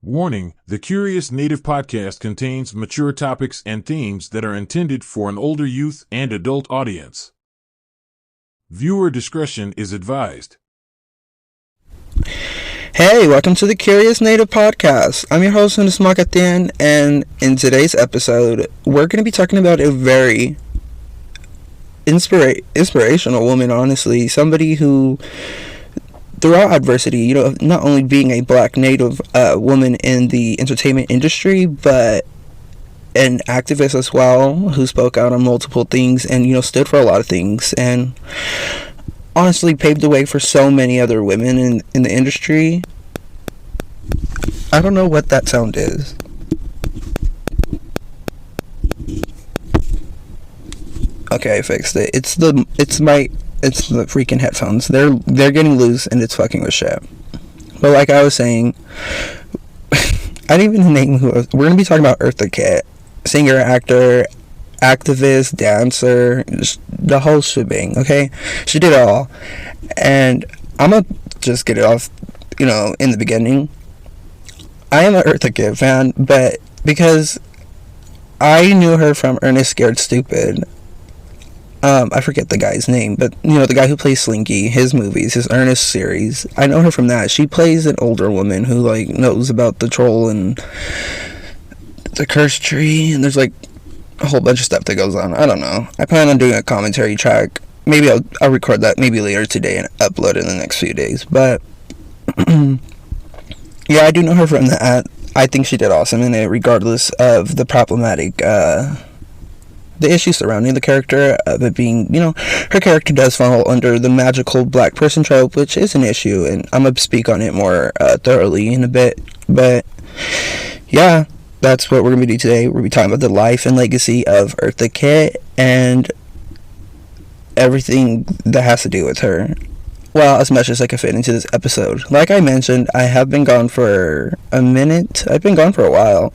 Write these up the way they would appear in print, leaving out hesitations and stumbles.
Warning, the Curious Native podcast contains mature topics and themes that are intended for an older youth and adult audience. Viewer discretion is advised. Hey, welcome to the Curious Native podcast. I'm your host, hunnasmak, and in today's episode, we're going to be talking about a very inspirational woman, honestly. Somebody who, throughout adversity, not only being a black native woman in the entertainment industry, but an activist as well, who spoke out on multiple things and, stood for a lot of things, and honestly paved the way for so many other women in the industry. I don't know what that sound is. Okay, I fixed it. It's the freaking headphones. They're getting loose and it's fucking with shit. But like I was saying, I didn't even name we're gonna be talking about Eartha Kitt, singer, actor, activist, dancer, just the whole shebang. Okay, she did it all, and I'm gonna just get it off. In the beginning, I am an Eartha Kitt fan, but because I knew her from Ernest Scared Stupid. I forget the guy's name, but the guy who plays Slinky, his movies, his Ernest series. I know her from that. She plays an older woman who knows about the troll and the cursed tree, and there's a whole bunch of stuff that goes on. I don't know. I plan on doing a commentary track. Maybe I'll record that maybe later today and upload it in the next few days. But yeah, I do know her from that. I think she did awesome in it, regardless of the problematic the issues surrounding the character of it being, her character does fall under the magical black person trope, which is an issue, and I'm gonna speak on it more thoroughly in a bit. But yeah, that's what we're gonna do today. We're gonna be talking about the life and legacy of Eartha Kitt and everything that has to do with her. Well, as much as I can fit into this episode. Like I mentioned, I have been gone for a minute. I've been gone for a while,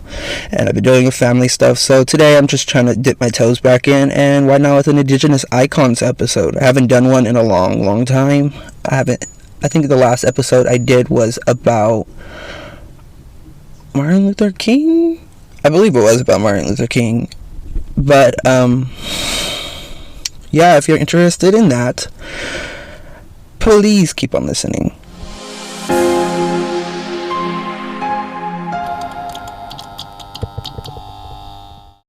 and I've been doing family stuff. So today I'm just trying to dip my toes back in, and why not with an Indigenous Icons episode? I haven't done one in a long, long time. I think the last episode I did was about Martin Luther King? I believe it was about Martin Luther King. But, yeah, if you're interested in that, please keep on listening.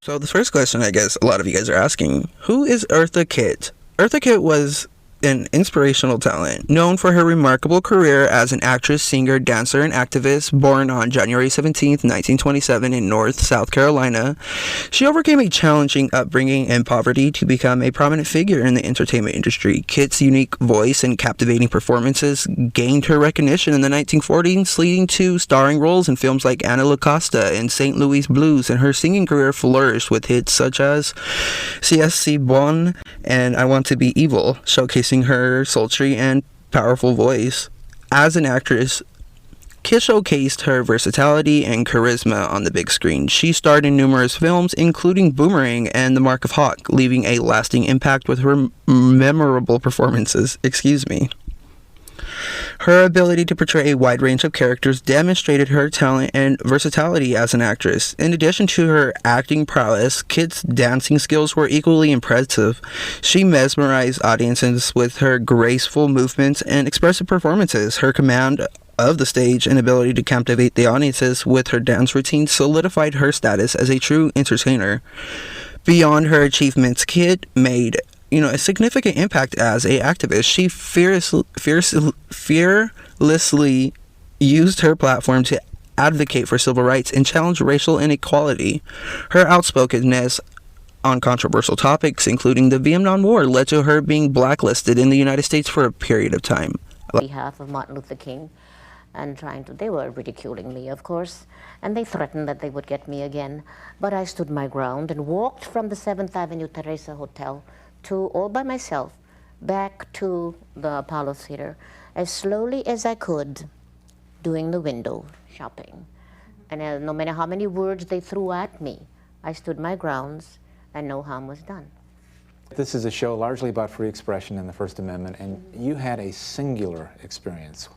So the first question I guess a lot of you guys are asking, who is Eartha Kitt? Eartha Kitt was an inspirational talent, known for her remarkable career as an actress, singer, dancer, and activist. Born on January 17th, 1927 in North South Carolina, she overcame a challenging upbringing and poverty to become a prominent figure in the entertainment industry. Kitt's unique voice and captivating performances gained her recognition in the 1940s, leading to starring roles in films like Anna LaCosta and St. Louis Blues, and her singing career flourished with hits such as CSC Bon and I Want to Be Evil, showcasing her sultry and powerful voice. As an actress, Kitt showcased her versatility and charisma on the big screen. She starred in numerous films, including Boomerang and The Mark of Hawk, leaving a lasting impact with her memorable performances. Her ability to portray a wide range of characters demonstrated her talent and versatility as an actress. In addition to her acting prowess, Kitt's dancing skills were equally impressive. She mesmerized audiences with her graceful movements and expressive performances. Her command of the stage and ability to captivate the audiences with her dance routine solidified her status as a true entertainer. Beyond her achievements, Kitt made a significant impact as a activist. She fearlessly used her platform to advocate for civil rights and challenge racial inequality. Her outspokenness on controversial topics, including the Vietnam War, led to her being blacklisted in the United States for a period of time. On behalf of Martin Luther King, and they were ridiculing me, of course, and they threatened that they would get me again. But I stood my ground and walked from the 7th Avenue Teresa Hotel all by myself, back to the Apollo Theater, as slowly as I could, doing the window shopping. And no matter how many words they threw at me, I stood my grounds and no harm was done. This is a show largely about free expression and the First Amendment, and you had a singular experience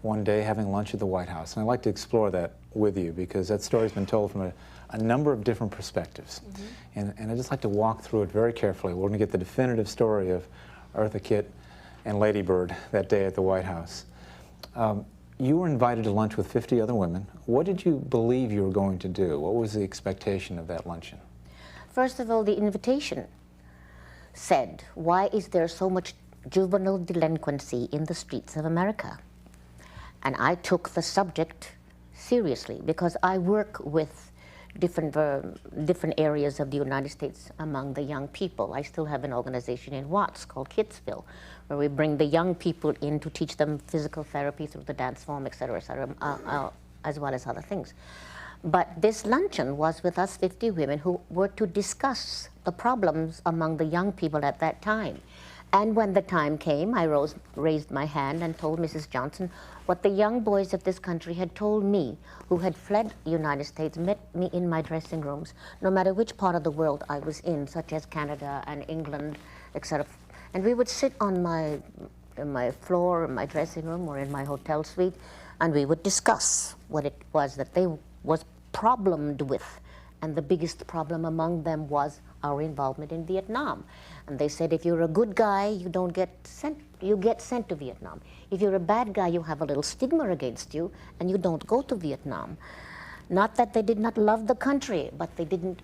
one day having lunch at the White House. And I'd like to explore that with you because that story's been told from a number of different perspectives. And I'd just like to walk through it very carefully. We're going to get the definitive story of Eartha Kitt and Lady Bird that day at the White House. You were invited to lunch with 50 other women. What did you believe you were going to do? What was the expectation of that luncheon? First of all, the invitation said, why is there so much juvenile delinquency in the streets of America? And I took the subject seriously because I work with different areas of the United States among the young people. I still have an organization in Watts called Kidsville, where we bring the young people in to teach them physical therapy through the dance form, et cetera, as well as other things. But this luncheon was with us 50 women who were to discuss the problems among the young people at that time. And when the time came, I raised my hand and told Mrs. Johnson what the young boys of this country had told me, who had fled the United States, met me in my dressing rooms, no matter which part of the world I was in, such as Canada and England, etc. And we would sit on my floor in my dressing room or in my hotel suite, and we would discuss what it was that they was problemed with. And the biggest problem among them was our involvement in Vietnam. And they said, if you're a good guy, you don't get sent, you get sent to Vietnam. If you're a bad guy, you have a little stigma against you, and you don't go to Vietnam. Not that they did not love the country, but they didn't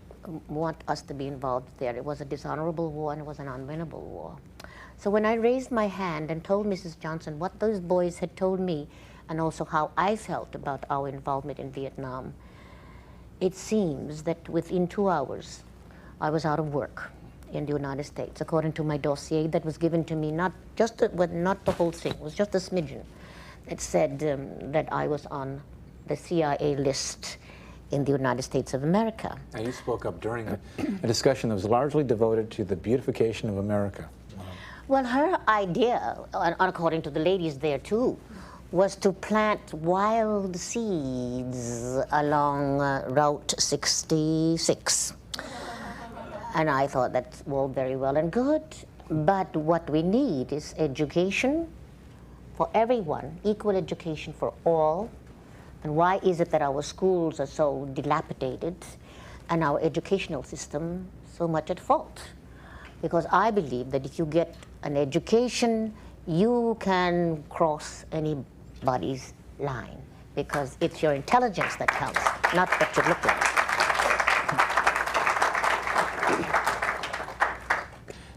want us to be involved there. It was a dishonorable war, and it was an unwinnable war. So when I raised my hand and told Mrs. Johnson what those boys had told me, and also how I felt about our involvement in Vietnam, it seems that within 2 hours, I was out of work in the United States, according to my dossier that was given to me, not the whole thing, it was just a smidgen. It said that I was on the CIA list in the United States of America. And you spoke up during a discussion that was largely devoted to the beautification of America. Well, her idea, according to the ladies there too, was to plant wild seeds along Route 66. And I thought that's all very well and good, but what we need is education for everyone, equal education for all. And why is it that our schools are so dilapidated and our educational system so much at fault? Because I believe that if you get an education, you can cross anybody's line, because it's your intelligence that counts, not what you look like.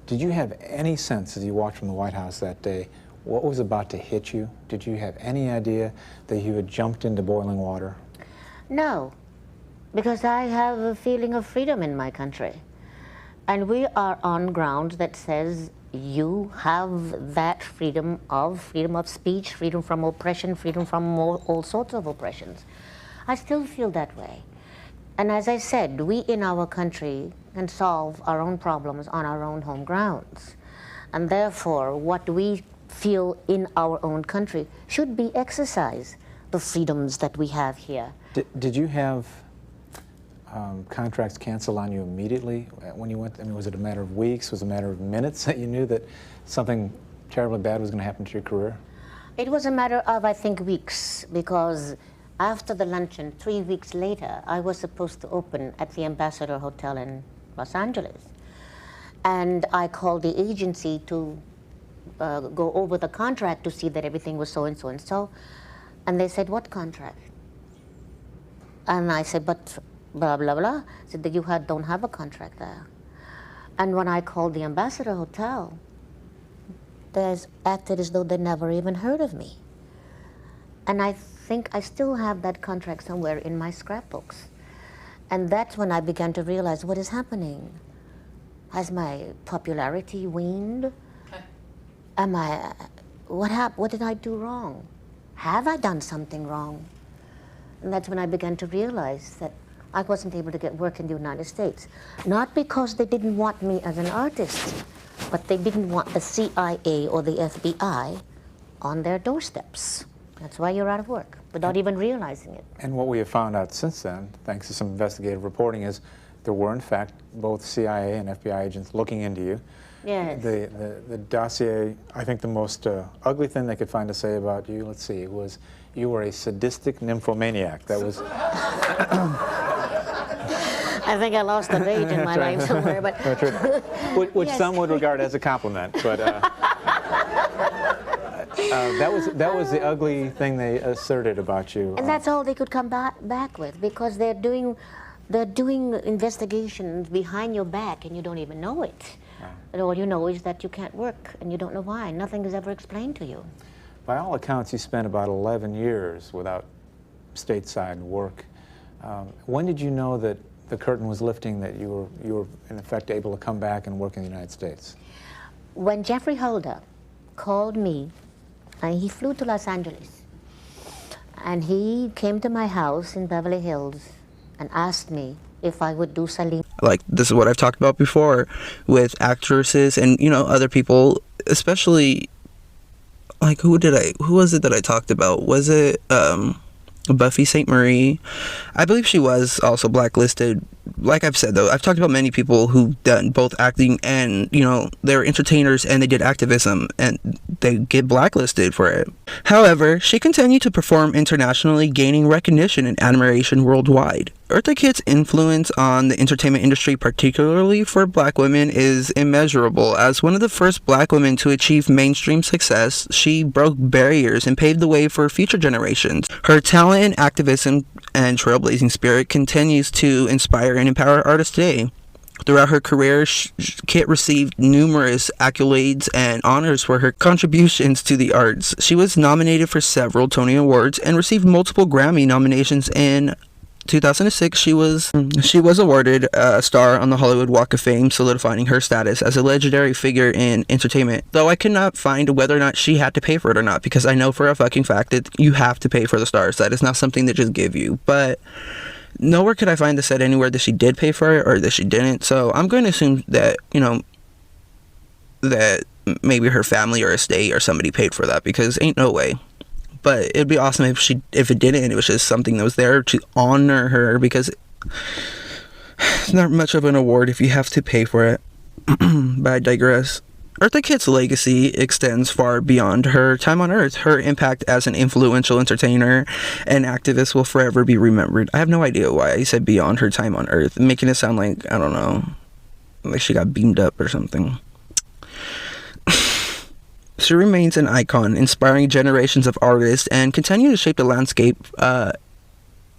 Did you have any sense, as you walked from the White House that day, what was about to hit you? Did you have any idea that you had jumped into boiling water? No, because I have a feeling of freedom in my country. And we are on ground that says you have that freedom of speech, freedom from oppression, freedom from all sorts of oppressions. I still feel that way. And as I said, we in our country can solve our own problems on our own home grounds. And therefore, what we feel in our own country should be exercised, the freedoms that we have here. Did you have contracts canceled on you immediately when you went? I mean, was it a matter of weeks? Was it a matter of minutes that you knew that something terribly bad was going to happen to your career? It was a matter of, I think, weeks, because after the luncheon, 3 weeks later, I was supposed to open at the Ambassador Hotel in Los Angeles. And I called the agency to go over the contract to see that everything was so and so and so. And they said, what contract? And I said, but blah, blah, blah. Said that you don't have a contract there. And when I called the Ambassador Hotel, they acted as though they never even heard of me. And I think I still have that contract somewhere in my scrapbooks. And that's when I began to realize what is happening. Has my popularity waned? What did I do wrong? Have I done something wrong? And that's when I began to realize that I wasn't able to get work in the United States. Not because they didn't want me as an artist, but they didn't want the CIA or the FBI on their doorsteps. That's why you're out of work, without even realizing it. And what we have found out since then, thanks to some investigative reporting, is there were, in fact, both CIA and FBI agents looking into you. Yes. The dossier, I think the most ugly thing they could find to say about you, let's see, was you were a sadistic nymphomaniac. That was... I think I lost an age in my life somewhere, but... Which Yes. some would regard as a compliment, but... that was the ugly thing they asserted about you. And that's all they could come back with, because they're doing investigations behind your back and you don't even know it. And all you know is that you can't work and you don't know why. Nothing is ever explained to you. By all accounts, you spent about 11 years without stateside work. When did you know that the curtain was lifting, that you were in effect able to come back and work in the United States? When Jeffrey Holder called me, he flew to Los Angeles, and he came to my house in Beverly Hills and asked me if I would do Salim. Like, this is what I've talked about before with actresses and, you know, other people, especially, like, who was it that I talked about? Was it Buffy St. Marie? I believe she was also blacklisted. Like I've said, though, I've talked about many people who've done both acting and, you know, they're entertainers and they did activism and they get blacklisted for it. However, she continued to perform internationally, gaining recognition and admiration worldwide. Eartha Kitt's influence on the entertainment industry, particularly for black women, is immeasurable. As one of the first black women to achieve mainstream success, she broke barriers and paved the way for future generations. Her talent and activism and trailblazing spirit continues to inspire and empower artists today. Throughout her career, Kitt received numerous accolades and honors for her contributions to the arts. She was nominated for several Tony Awards and received multiple Grammy nominations. In 2006, she was awarded a star on the Hollywood Walk of Fame, solidifying her status as a legendary figure in entertainment. Though I could not find whether or not she had to pay for it or not, because I know for a fucking fact that you have to pay for the stars. That is not something they just give you. But nowhere could I find this said anywhere that she did pay for it or that she didn't. So I'm going to assume that, you know, that maybe her family or estate or somebody paid for that, because ain't no way. But it'd be awesome if it didn't, and it was just something that was there to honor her, because it's not much of an award if you have to pay for it. But I digress. Eartha Kitt's legacy extends far beyond her time on Earth. Her impact as an influential entertainer and activist will forever be remembered. I have no idea why I said beyond her time on Earth, making it sound like, I don't know, like she got beamed up or something. She remains an icon, inspiring generations of artists and continue to shape the landscape of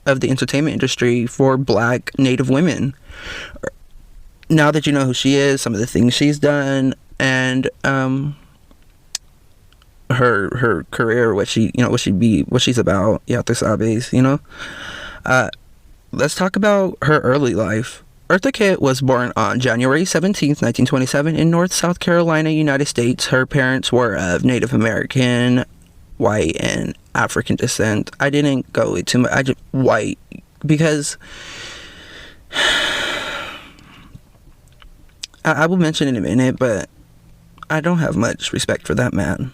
the entertainment industry for black Native women. Now that you know who she is, some of the things she's done, and her career, what she's about, ya tú sabes, you know. Let's talk about her early life. Eartha Kitt was born on January 17th, 1927 in North South Carolina, United States. Her parents were of Native American, white, and African descent. I didn't go into much, I just white, because I will mention in a minute, but I don't have much respect for that man.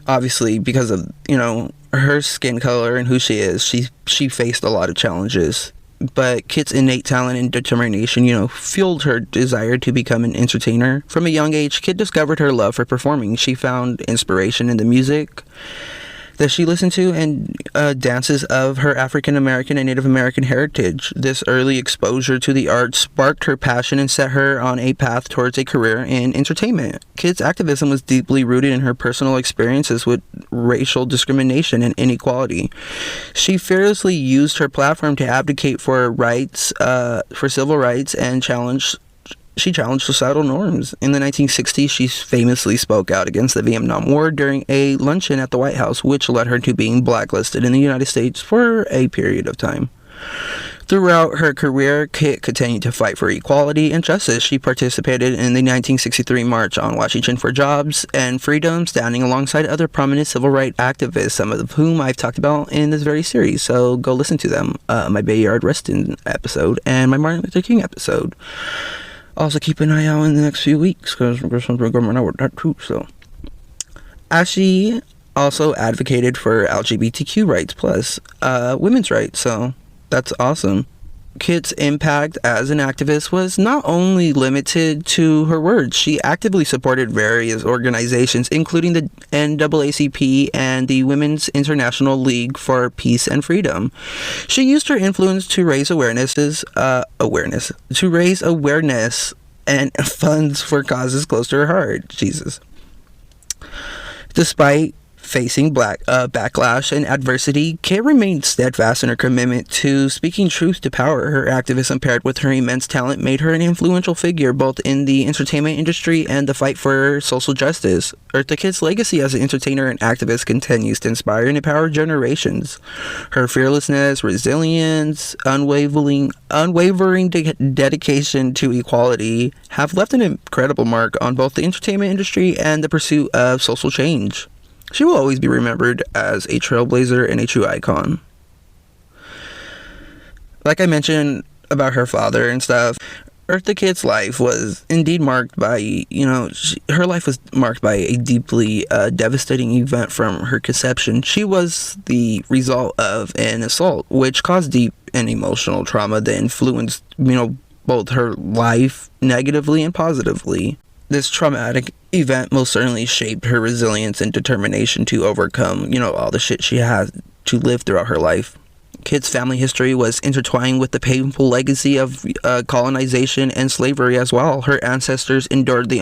Obviously, because of, you know, her skin color and who she is, she faced a lot of challenges. But Kitt's innate talent and determination, you know, fueled her desire to become an entertainer. From a young age, Kitt discovered her love for performing. She found inspiration in the music that she listened to and dances of her African American and Native American heritage. This early exposure to the arts sparked her passion and set her on a path towards a career in entertainment. Kitt's activism was deeply rooted in her personal experiences with racial discrimination and inequality. She fearlessly used her platform to advocate for rights, for civil rights, and she challenged societal norms. In the 1960s, she famously spoke out against the Vietnam War during a luncheon at the White House, which led her to being blacklisted in the United States for a period of time. Throughout her career, Kitt continued to fight for equality and justice. She participated in the 1963 March on Washington for Jobs and Freedom, standing alongside other prominent civil rights activists, some of whom I've talked about in this very series, so go listen to them. My Bayard Rustin episode and my Martin Luther King episode. Also, keep an eye out in the next few weeks, because we're something going on with that too. So, as she also advocated for LGBTQ rights plus women's rights, so that's awesome. Kitt's impact as an activist was not only limited to her words. She actively supported various organizations, including the NAACP and the Women's International League for Peace and Freedom. She used her influence to raise awareness and funds for causes close to her heart. Jesus. Despite facing backlash and adversity, Kitt remained steadfast in her commitment to speaking truth to power. Her activism, paired with her immense talent, made her an influential figure both in the entertainment industry and the fight for social justice. Eartha Kitt's legacy as an entertainer and activist continues to inspire and empower generations. Her fearlessness, resilience, unwavering dedication to equality have left an incredible mark on both the entertainment industry and the pursuit of social change. She will always be remembered as a trailblazer and a true icon. Like I mentioned about her father and stuff, Eartha Kitt's life was indeed marked by, her life was marked by a deeply devastating event from her conception. She was the result of an assault, which caused deep and emotional trauma that influenced, both her life negatively and positively. This traumatic event most certainly shaped her resilience and determination to overcome, all the shit she had to live throughout her life. Kitt's family history was intertwined with the painful legacy of colonization and slavery as well. Her ancestors endured the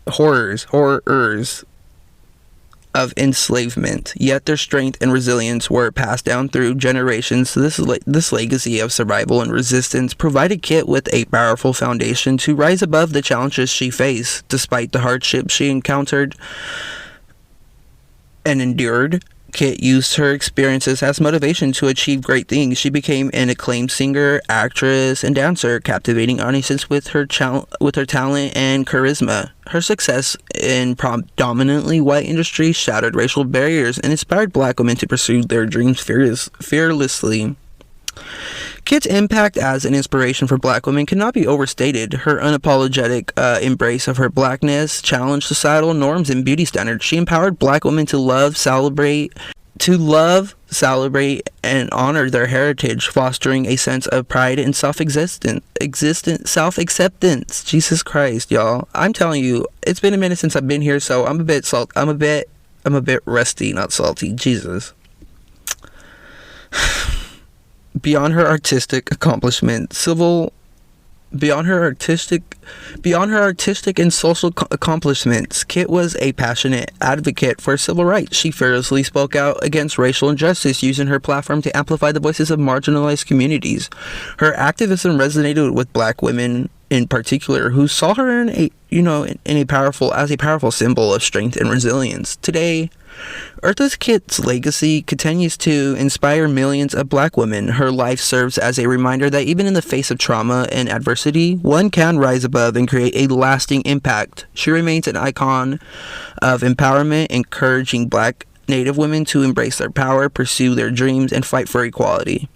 horrors of enslavement, yet their strength and resilience were passed down through generations. This legacy of survival and resistance provided Kitt with a powerful foundation to rise above the challenges she faced. Despite the hardships she encountered and endured, Kitt used her experiences as motivation to achieve great things. She became an acclaimed singer, actress, and dancer, captivating audiences with her talent and charisma. Her success in predominantly white industry shattered racial barriers and inspired Black women to pursue their dreams fearlessly. Kitt's impact as an inspiration for Black women cannot be overstated. Her unapologetic embrace of her Blackness challenged societal norms and beauty standards. She empowered Black women to love, celebrate, and honor their heritage, fostering a sense of pride and self-acceptance. Jesus Christ, y'all! I'm telling you, it's been a minute since I've been here, so I'm a bit rusty, not salty. Jesus. Beyond her artistic and social accomplishments, Kitt was a passionate advocate for civil rights. She fearlessly spoke out against racial injustice, using her platform to amplify the voices of marginalized communities. Her activism resonated with Black women in particular, who saw her as a powerful symbol of strength and resilience. Today, Eartha Kitt's legacy continues to inspire millions of Black women. Her life serves as a reminder that even in the face of trauma and adversity, one can rise above and create a lasting impact. She remains an icon of empowerment, encouraging Black Native women to embrace their power, pursue their dreams, and fight for equality.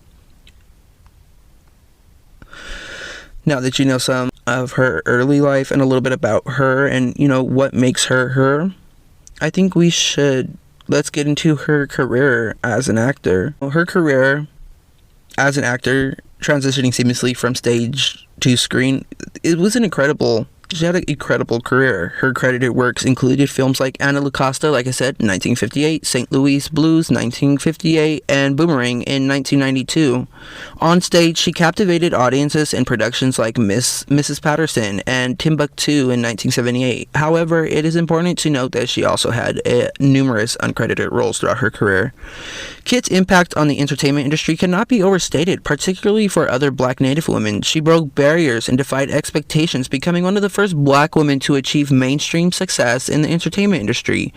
Now that you know some of her early life and a little bit about her and, what makes her her, I think let's get into her career as an actor. Her career as an actor, transitioning seamlessly from stage to screen, she had an incredible career. Her credited works included films like Anna Lucasta, like I said, 1958, St. Louis Blues, 1958, and Boomerang in 1992. On stage, she captivated audiences in productions like Mrs. Patterson and Timbuktu in 1978. However, it is important to note that she also had numerous uncredited roles throughout her career. Kitt's impact on the entertainment industry cannot be overstated, particularly for other Black Native women. She broke barriers and defied expectations, becoming one of the first Black women to achieve mainstream success in the entertainment industry.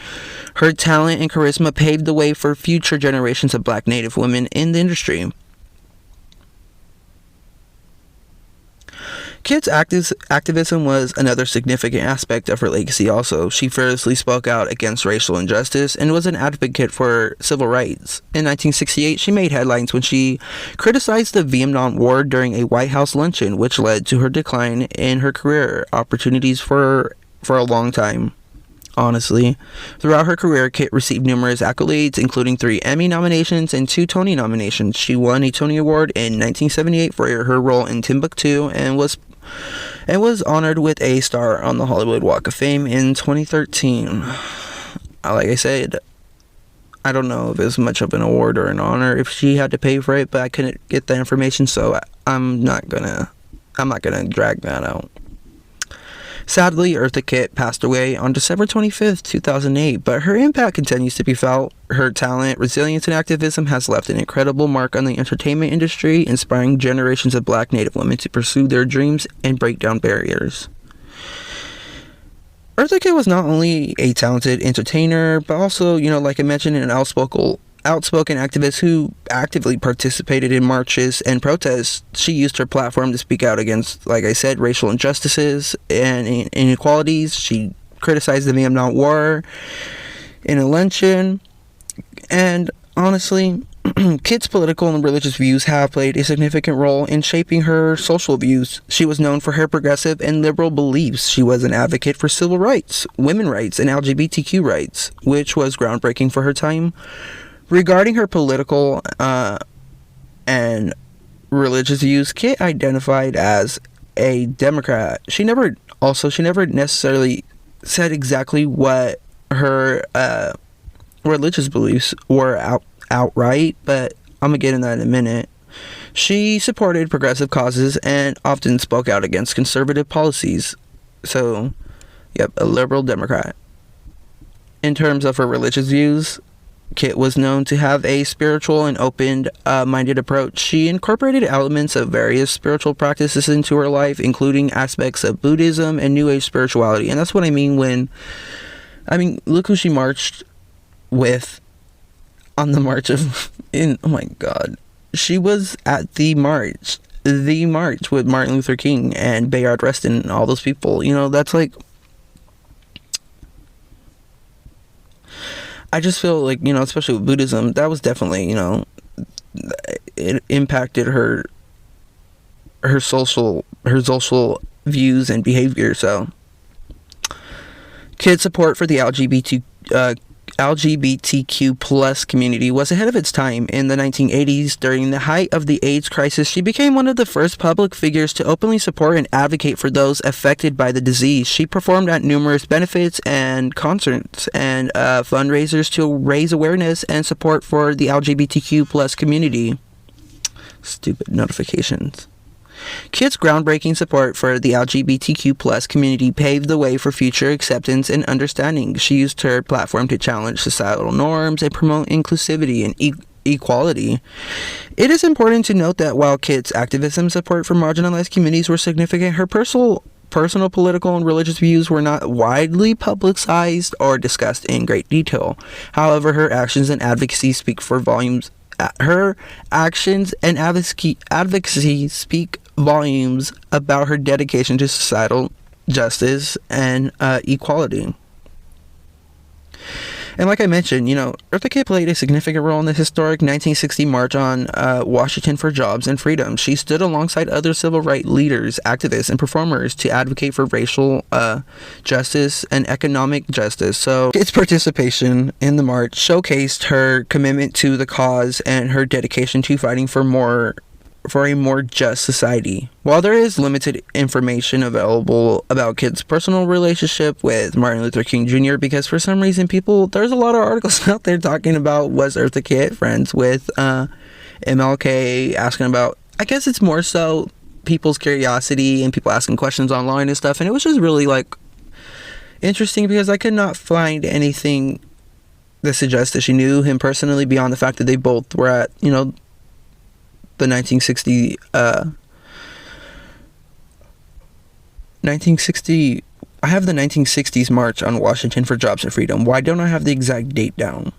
Her talent and charisma paved the way for future generations of Black Native women in the industry. Kitt's activism was another significant aspect of her legacy also. She fearlessly spoke out against racial injustice and was an advocate for civil rights. In 1968, she made headlines when she criticized the Vietnam War during a White House luncheon, which led to her decline in her career opportunities for a long time. honestly. Throughout her career, Kitt received numerous accolades, including 3 Emmy nominations and 2 Tony nominations. She won a Tony Award in 1978 for her role in Timbuktu and was honored with a star on the Hollywood Walk of Fame in 2013. Like I said, I don't know if it's much of an award or an honor if she had to pay for it, but I couldn't get the information, so I'm not gonna drag that out. Sadly, Eartha Kitt passed away on December 25th, 2008, but her impact continues to be felt. Her talent, resilience, and activism has left an incredible mark on the entertainment industry, inspiring generations of Black Native women to pursue their dreams and break down barriers. Eartha Kitt was not only a talented entertainer, but also, like I mentioned, an outspoken activist who actively participated in marches and protests. She used her platform to speak out against, like I said, racial injustices and inequalities. She criticized the Vietnam War in a luncheon. And honestly, Kitt's political and religious views have played a significant role in shaping her social views. She was known for her progressive and liberal beliefs. She was an advocate for civil rights, women's rights, and LGBTQ rights, which was groundbreaking for her time. Regarding her political and religious views, Kitt identified as a Democrat. She never necessarily said exactly what her religious beliefs were outright, but I'm gonna get into that in a minute. She supported progressive causes and often spoke out against conservative policies. So, yep, a liberal Democrat. In terms of her religious views, Kitt was known to have a spiritual and open-minded approach. She incorporated elements of various spiritual practices into her life, including aspects of Buddhism and New Age spirituality. And that's what I mean look who she marched with on the march of... oh my God. She was at the march with Martin Luther King and Bayard Rustin and all those people. That's like... I just feel like, especially with Buddhism, that was definitely, it impacted her social views and behavior. So, Kitt's support for the LGBTQ plus community was ahead of its time. In the 1980s, during the height of the AIDS crisis, she became one of the first public figures to openly support and advocate for those affected by the disease. She performed at numerous benefits and concerts and fundraisers to raise awareness and support for the LGBTQ plus community. Stupid notifications. Kitt's groundbreaking support for the LGBTQ plus community paved the way for future acceptance and understanding. She used her platform to challenge societal norms and promote inclusivity and equality. It is important to note that while Kitt's activism support for marginalized communities were significant, her personal political and religious views were not widely publicized or discussed in great detail. However, her actions and advocacy speak for volumes. Her actions and advocacy speak volumes about her dedication to societal justice and equality. And like I mentioned, Eartha Kitt played a significant role in the historic 1960 March on Washington for Jobs and Freedom. She stood alongside other civil rights leaders, activists, and performers to advocate for racial justice and economic justice. So Kitt's participation in the march showcased her commitment to the cause and her dedication to fighting for a more just society. While there is limited information available about Kitt's personal relationship with Martin Luther King Jr., because for some reason there's a lot of articles out there talking about, was Eartha Kitt friends with MLK, asking about, I guess it's more so people's curiosity and people asking questions online and stuff, and it was just really interesting because I could not find anything that suggests that she knew him personally beyond the fact that they both were at, the 1960 I have the 1960s March on Washington for Jobs and Freedom. Why don't I have the exact date down?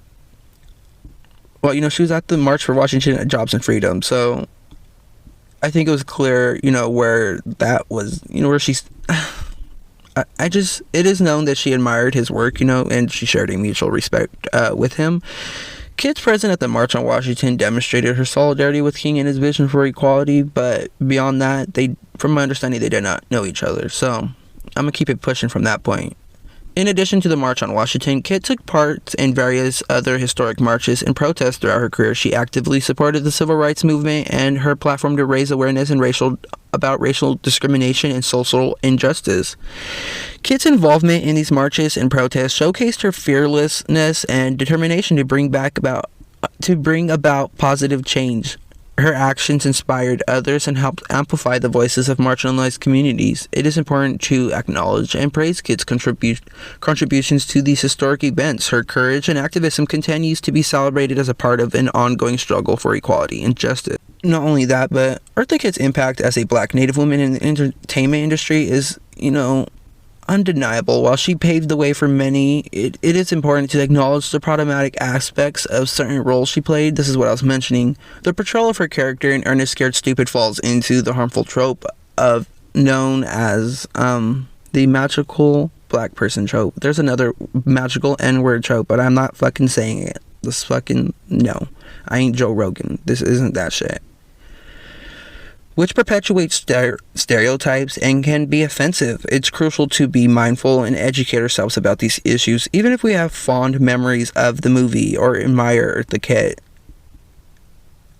Well, she was at the March for Washington at Jobs and Freedom, so I think it was clear, where that was, where she's... it is known that she admired his work, and she shared a mutual respect with him. Kitt's presence at the March on Washington demonstrated her solidarity with King and his vision for equality, but beyond that, from my understanding, they did not know each other. So I'm gonna keep it pushing from that point. In addition to the March on Washington, Kitt took part in various other historic marches and protests throughout her career. She actively supported the civil rights movement and her platform to raise awareness about racial discrimination and social injustice. Kitt's involvement in these marches and protests showcased her fearlessness and determination to bring about positive change. Her actions inspired others and helped amplify the voices of marginalized communities. It is important to acknowledge and praise Kitt's contributions to these historic events. Her courage and activism continues to be celebrated as a part of an ongoing struggle for equality and justice. Not only that, but Eartha Kitt's impact as a Black Native woman in the entertainment industry is, undeniable. While she paved the way for many, it is important to acknowledge the problematic aspects of certain roles she played. This is what I was mentioning. The portrayal of her character in Ernest Scared Stupid falls into the harmful trope known as the magical Black person trope. There's another magical N-word trope, but I'm not fucking saying it. No. I ain't Joe Rogan. This isn't that shit. Which perpetuates stereotypes and can be offensive. It's crucial to be mindful and educate ourselves about these issues, even if we have fond memories of the movie or admire Eartha Kitt.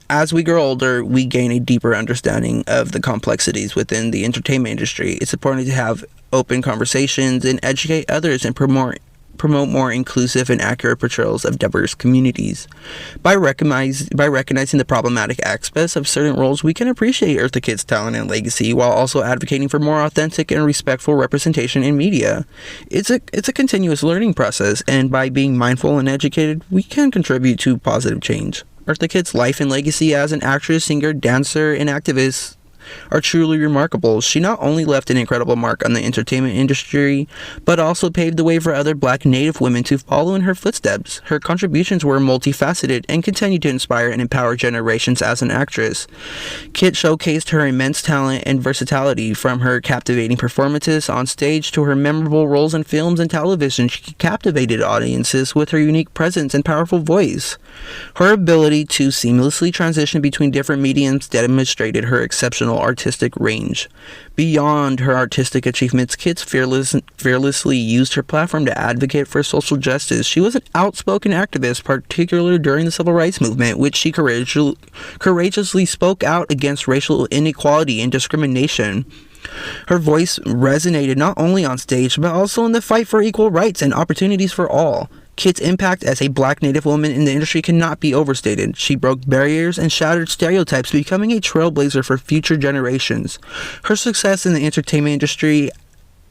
As we grow older, we gain a deeper understanding of the complexities within the entertainment industry. It's important to have open conversations and educate others and promote more inclusive and accurate portrayals of diverse communities. By recognizing the problematic aspects of certain roles, we can appreciate Eartha Kitt's talent and legacy while also advocating for more authentic and respectful representation in media. It's a continuous learning process, and by being mindful and educated, we can contribute to positive change. Eartha Kitt's life and legacy as an actress, singer, dancer, and activist are truly remarkable. She not only left an incredible mark on the entertainment industry, but also paved the way for other Black Native women to follow in her footsteps. Her contributions were multifaceted and continue to inspire and empower generations as an actress. Kitt showcased her immense talent and versatility. From her captivating performances on stage to her memorable roles in films and television, she captivated audiences with her unique presence and powerful voice. Her ability to seamlessly transition between different mediums demonstrated her exceptional artistic range. Beyond her artistic achievements, Kitt fearlessly used her platform to advocate for social justice. She was an outspoken activist, particularly during the civil rights movement, which she courageously spoke out against racial inequality and discrimination. Her voice resonated not only on stage, but also in the fight for equal rights and opportunities for all. Kitt's impact as a Black Native woman in the industry cannot be overstated. She broke barriers and shattered stereotypes, becoming a trailblazer for future generations. Her success in the entertainment industry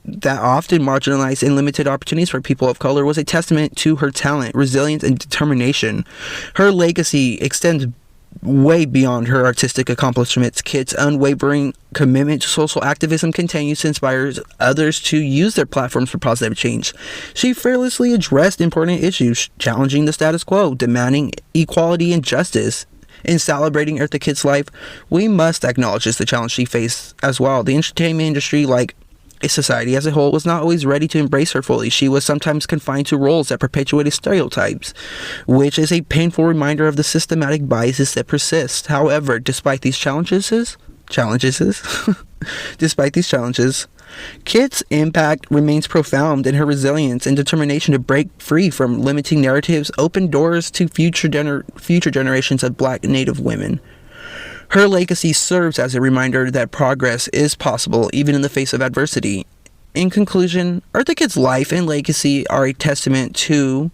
that often marginalized and limited opportunities for people of color was a testament to her talent, resilience, and determination. Her legacy extends way beyond her artistic accomplishments. Kitt's unwavering commitment to social activism continues to inspire others to use their platforms for positive change. She fearlessly addressed important issues, challenging the status quo, demanding equality and justice. In celebrating Eartha Kitt's life, we must acknowledge the challenge she faced as well. The entertainment industry, like a society as a whole, was not always ready to embrace her fully. She was sometimes confined to roles that perpetuated stereotypes, which is a painful reminder of the systematic biases that persist. However, despite these challenges, Kitt's impact remains profound, and her resilience and determination to break free from limiting narratives opened doors to future generations of Black Native women. Her legacy serves as a reminder that progress is possible even in the face of adversity. In conclusion, Eartha Kitt's life and legacy are a testament to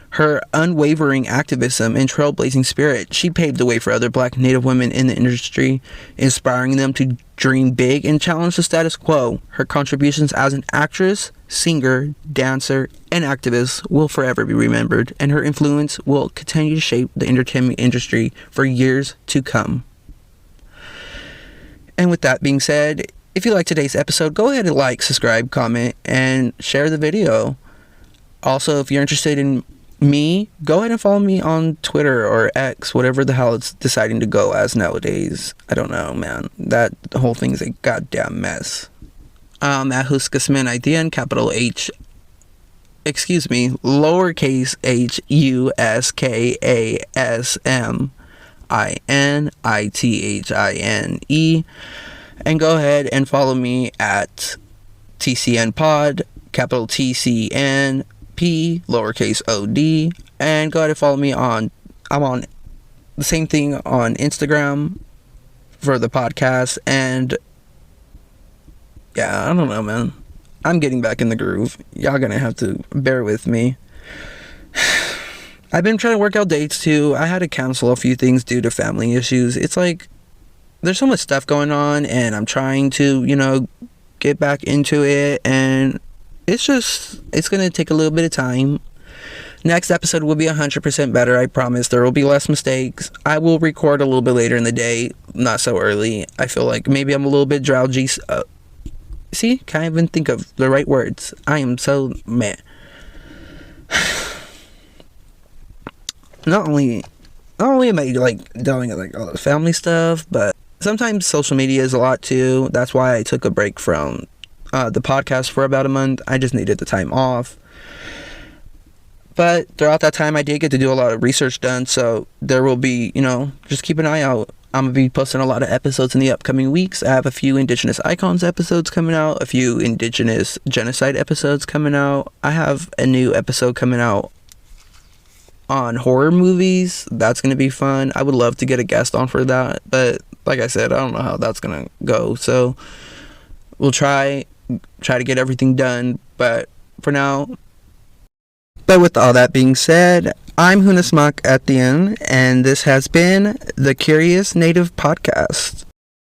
her unwavering activism and trailblazing spirit. She paved the way for other Black Native women in the industry, inspiring them to dream big and challenge the status quo. Her contributions as an actress, singer, dancer, and activist will forever be remembered, and her influence will continue to shape the entertainment industry for years to come. And with that being said, if you like today's episode, go ahead and like, subscribe, comment, and share the video. Also, if you're interested in me, go ahead and follow me on Twitter or X, whatever the hell it's deciding to go as nowadays. I don't know, man. That whole thing is a goddamn mess. At Huskasman IDN, capital H, lowercase h, USKASM. INITHINE, and go ahead and follow me at TCN Pod, capital TCNP, lowercase OD. And go ahead and follow me I'm on the same thing on Instagram for the podcast. And yeah, I don't know, man. I'm getting back in the groove. Y'all gonna have to bear with me. I've been trying to work out dates too. I had to cancel a few things due to family issues. It's like there's so much stuff going on, and I'm trying to, get back into it, and it's gonna take a little bit of time. Next episode will be 100% better, I promise. There will be less mistakes. I will record a little bit later in the day, not so early. I feel like maybe I'm a little bit drowsy. See, can't even think of the right words. I am so mad. Not only am I dealing with all the family stuff, but sometimes social media is a lot too. That's why I took a break from the podcast for about a month. I just needed the time off. But throughout that time, I did get to do a lot of research done, so there will be, just keep an eye out. I'm going to be posting a lot of episodes in the upcoming weeks. I have a few Indigenous Icons episodes coming out, a few Indigenous Genocide episodes coming out. I have a new episode coming out on horror movies. That's going to be fun. I would love to get a guest on for that, but like I said, I don't know how that's going to go. So we'll try to get everything done, but for now. But with all that being said, I'm hunnasmak at the end, and this has been the Curious Native Podcast.